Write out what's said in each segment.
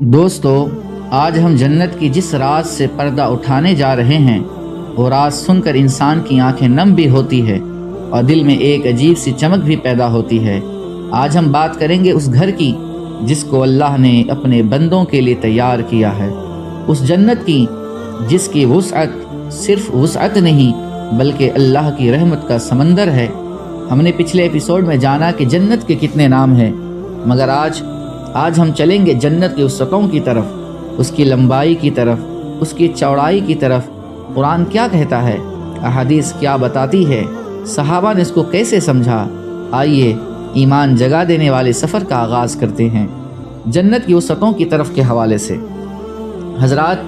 دوستو، آج ہم جنت کی جس راز سے پردہ اٹھانے جا رہے ہیں وہ راز سن کر انسان کی آنکھیں نم بھی ہوتی ہے اور دل میں ایک عجیب سی چمک بھی پیدا ہوتی ہے۔ آج ہم بات کریں گے اس گھر کی جس کو اللہ نے اپنے بندوں کے لیے تیار کیا ہے، اس جنت کی جس کی وسعت صرف وسعت نہیں بلکہ اللہ کی رحمت کا سمندر ہے۔ ہم نے پچھلے ایپیسوڈ میں جانا کہ جنت کے کتنے نام ہیں، مگر آج ہم چلیں گے جنت کی وسعتوں کی طرف، اس کی لمبائی کی طرف، اس کی چوڑائی کی طرف۔ قرآن کیا کہتا ہے، احادیث کیا بتاتی ہے، صحابہ نے اس کو کیسے سمجھا۔ آئیے ایمان جگا دینے والے سفر کا آغاز کرتے ہیں جنت کی وسعتوں کی طرف کے حوالے سے۔ حضرات،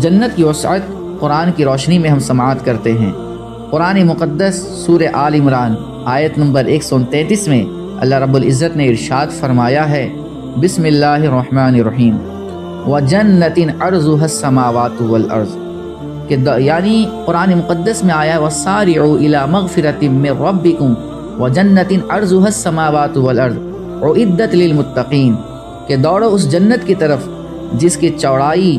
جنت کی وسعت قرآن کی روشنی میں ہم سماعت کرتے ہیں۔ قرآن مقدس سورہ آل عمران آیت نمبر 133 میں اللہ رب العزت نے ارشاد فرمایا ہے، بسم اللہ الرحمن الرحیم، وَجَنَّةٍ عَرْضُهَا السَّمَاوَاتُ وَالْأَرْضُ، کہ یعنی قرآن مقدس میں آیا ہے وَسَارِعُوا إِلَى مَغْفِرَةٍ مِّن رَبِّكُمْ وَجَنَّةٍ عَرْضُهَا السَّمَاوَاتُ وَالْأَرْضُ أُعِدَّتْ لِلْمُتَّقِينَ، کہ دوڑو اس جنت کی طرف جس کی چوڑائی،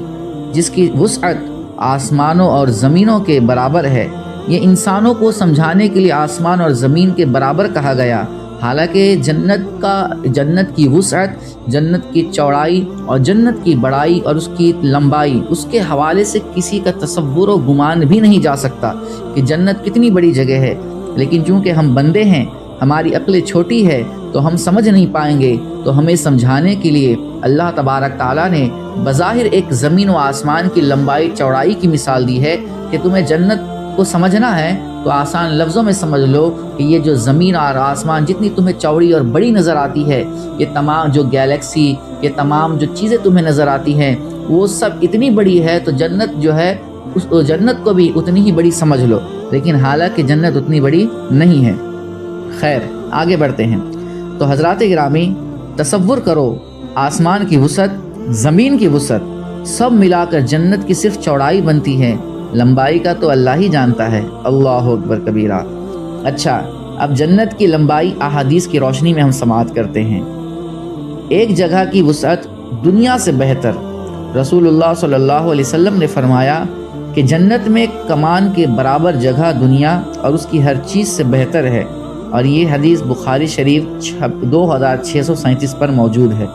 جس کی وسعت آسمانوں اور زمینوں کے برابر ہے۔ یہ انسانوں کو سمجھانے کے لیے آسمان اور زمین کے برابر کہا گیا، حالانکہ جنت کی وسعت، جنت کی چوڑائی اور جنت کی بڑائی اور اس کی لمبائی، اس کے حوالے سے کسی کا تصور و گمان بھی نہیں جا سکتا کہ جنت کتنی بڑی جگہ ہے۔ لیکن چونکہ ہم بندے ہیں، ہماری عقل چھوٹی ہے تو ہم سمجھ نہیں پائیں گے، تو ہمیں سمجھانے کے لیے اللہ تبارک تعالیٰ نے بظاہر ایک زمین و آسمان کی لمبائی چوڑائی کی مثال دی ہے کہ تمہیں جنت کو سمجھنا ہے تو آسان لفظوں میں سمجھ لو کہ یہ جو زمین اور آسمان جتنی تمہیں چوڑی اور بڑی نظر آتی ہے، یہ تمام جو گیلیکسی، یہ تمام جو چیزیں تمہیں نظر آتی ہیں، وہ سب اتنی بڑی ہے، تو جنت جو ہے اس جنت کو بھی اتنی ہی بڑی سمجھ لو، لیکن حالانکہ جنت اتنی بڑی نہیں ہے۔ خیر، آگے بڑھتے ہیں۔ تو حضرات گرامی، تصور کرو آسمان کی وسعت، زمین کی وسعت، سب ملا کر جنت کی صرف چوڑائی بنتی ہے، لمبائی کا تو اللہ ہی جانتا ہے۔ اللہ اکبر کبیرہ۔ اچھا، اب جنت کی لمبائی احادیث کی روشنی میں ہم سماعت کرتے ہیں۔ ایک جگہ کی وسعت دنیا سے بہتر، رسول اللہ صلی اللہ علیہ وسلم نے فرمایا کہ جنت میں کمان کے برابر جگہ دنیا اور اس کی ہر چیز سے بہتر ہے، اور یہ حدیث بخاری شریف 2637 پر موجود ہے۔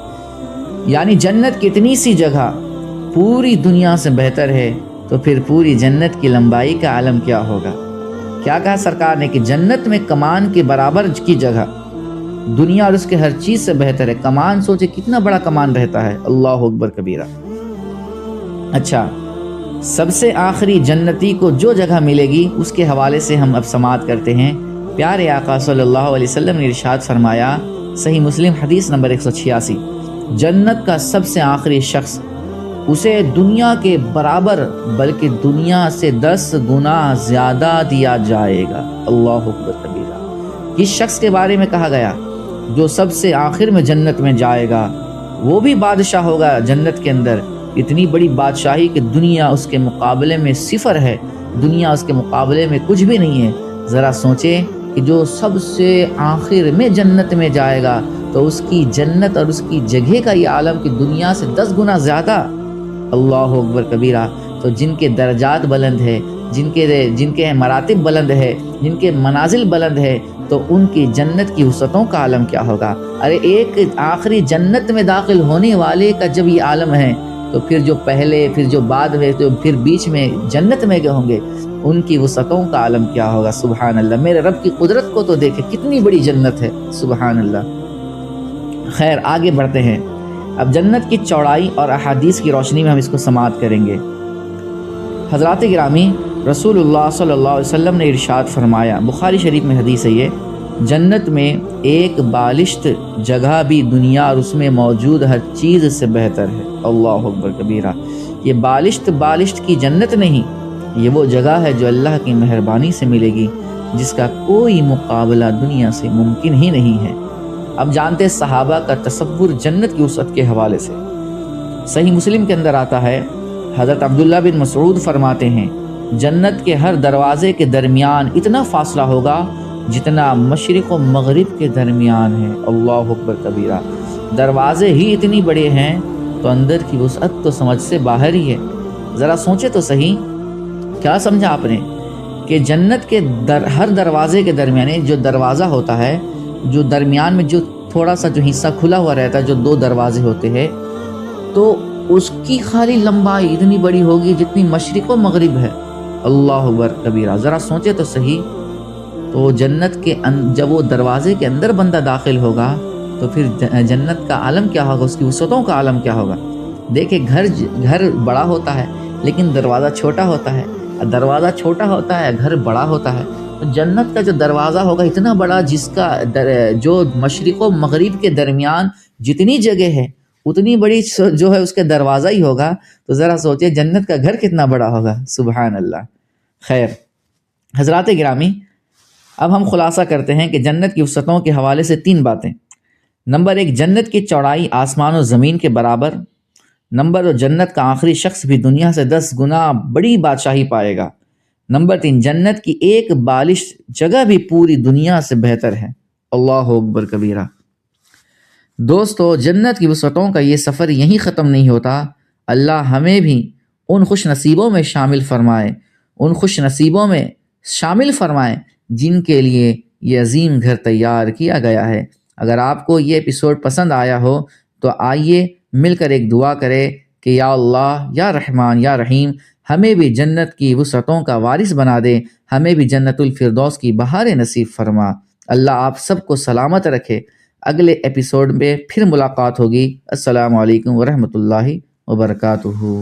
یعنی جنت کی اتنی سی جگہ پوری دنیا سے بہتر ہے، تو پھر پوری جنت کی لمبائی کا عالم کیا ہوگا۔ کیا کہا سرکار نے کہ جنت میں کمان کے برابر کی جگہ دنیا اور اس کے ہر چیز سے بہتر ہے۔ کمان سوچے کتنا بڑا کمان رہتا ہے، اللہ اکبر کبیرہ۔ اچھا، سب سے آخری جنتی کو جو جگہ ملے گی اس کے حوالے سے ہم اب سماعت کرتے ہیں۔ پیارے آقا صلی اللہ علیہ وسلم نے ارشاد فرمایا، صحیح مسلم حدیث نمبر 186، جنت کا سب سے آخری شخص اسے دنیا کے برابر بلکہ دنیا سے 10 گنا زیادہ دیا جائے گا۔ اللہ اکبر کبیرہ۔ اس شخص کے بارے میں کہا گیا جو سب سے آخر میں جنت میں جائے گا، وہ بھی بادشاہ ہوگا جنت کے اندر، اتنی بڑی بادشاہی کہ دنیا اس کے مقابلے میں صفر ہے، دنیا اس کے مقابلے میں کچھ بھی نہیں ہے۔ ذرا سوچیں کہ جو سب سے آخر میں جنت میں جائے گا تو اس کی جنت اور اس کی جگہ کا یہ عالم کہ دنیا سے 10 گنا زیادہ۔ اللہ اکبر کبیرہ۔ تو جن کے درجات بلند ہے، جن کے مراتب بلند ہے، جن کے منازل بلند ہے، تو ان کی جنت کی وسعتوں کا عالم کیا ہوگا۔ ارے ایک آخری جنت میں داخل ہونے والے کا جب یہ عالم ہے، تو پھر جو پہلے، پھر جو بعد میں، تو پھر بیچ میں جنت میں گئے ہوں گے، ان کی وسعتوں کا عالم کیا ہوگا۔ سبحان اللہ، میرے رب کی قدرت کو تو دیکھیں، کتنی بڑی جنت ہے، سبحان اللہ۔ خیر، آگے بڑھتے ہیں۔ اب جنت کی چوڑائی اور احادیث کی روشنی میں ہم اس کو سماعت کریں گے۔ حضرات گرامی، رسول اللہ صلی اللہ علیہ وسلم نے ارشاد فرمایا، بخاری شریف میں حدیث ہے یہ، جنت میں ایک بالشت جگہ بھی دنیا اور اس میں موجود ہر چیز سے بہتر ہے۔ اللہ اکبر کبیرہ۔ یہ بالشت کی جنت نہیں، یہ وہ جگہ ہے جو اللہ کی مہربانی سے ملے گی، جس کا کوئی مقابلہ دنیا سے ممکن ہی نہیں ہے۔ اب جانتے صحابہ کا تصور جنت کی وسعت کے حوالے سے۔ صحیح مسلم کے اندر آتا ہے، حضرت عبداللہ بن مسعود فرماتے ہیں، جنت کے ہر دروازے کے درمیان اتنا فاصلہ ہوگا جتنا مشرق و مغرب کے درمیان ہے۔ اللہ اکبر کبیرہ۔ دروازے ہی اتنی بڑے ہیں تو اندر کی وسعت تو سمجھ سے باہر ہی ہے۔ ذرا سوچے تو صحیح، کیا سمجھا آپ نے کہ جنت کے ہر دروازے کے درمیان جو دروازہ ہوتا ہے، جو درمیان میں جو تھوڑا سا جو حصہ کھلا ہوا رہتا ہے، جو 2 دروازے ہوتے ہیں، تو اس کی خالی لمبائی اتنی بڑی ہوگی جتنی مشرق و مغرب ہے۔ اللہ اکبر کبیرہ، ذرا سوچے تو صحیح۔ تو جنت کے جب وہ دروازے کے اندر بندہ داخل ہوگا تو پھر جنت کا عالم کیا ہوگا، اس کی وسعتوں کا عالم کیا ہوگا۔ دیکھیں گھر بڑا ہوتا ہے لیکن دروازہ چھوٹا ہوتا ہے، دروازہ چھوٹا ہوتا ہے، گھر بڑا ہوتا ہے۔ تو جنت کا جو دروازہ ہوگا اتنا بڑا، جس کا جو مشرق و مغرب کے درمیان جتنی جگہ ہے اتنی بڑی جو ہے اس کے دروازہ ہی ہوگا۔ تو ذرا سوچے جنت کا گھر کتنا بڑا ہوگا، سبحان اللہ۔ خیر حضرات گرامی، اب ہم خلاصہ کرتے ہیں کہ جنت کی وسعتوں کے حوالے سے 3 باتیں۔ نمبر 1، جنت کی چوڑائی آسمان و زمین کے برابر۔ نمبر 2، جنت کا آخری شخص بھی دنیا سے 10 گنا بڑی بادشاہی پائے گا۔ نمبر 3، جنت کی ایک بالش جگہ بھی پوری دنیا سے بہتر ہے۔ اللہ اکبر کبیرہ۔ دوستو، جنت کی وسعتوں کا یہ سفر یہیں ختم نہیں ہوتا۔ اللہ ہمیں بھی ان خوش نصیبوں میں شامل فرمائے جن کے لیے یہ عظیم گھر تیار کیا گیا ہے۔ اگر آپ کو یہ ایپیسوڈ پسند آیا ہو تو آئیے مل کر ایک دعا کرے کہ یا اللہ، یا رحمان، یا رحیم، ہمیں بھی جنت کی وسعتوں کا وارث بنا دے، ہمیں بھی جنت الفردوس کی بہار نصیب فرما۔ اللہ آپ سب کو سلامت رکھے۔ اگلے ایپیسوڈ میں پھر ملاقات ہوگی۔ السلام علیکم ورحمۃ اللہ وبرکاتہ۔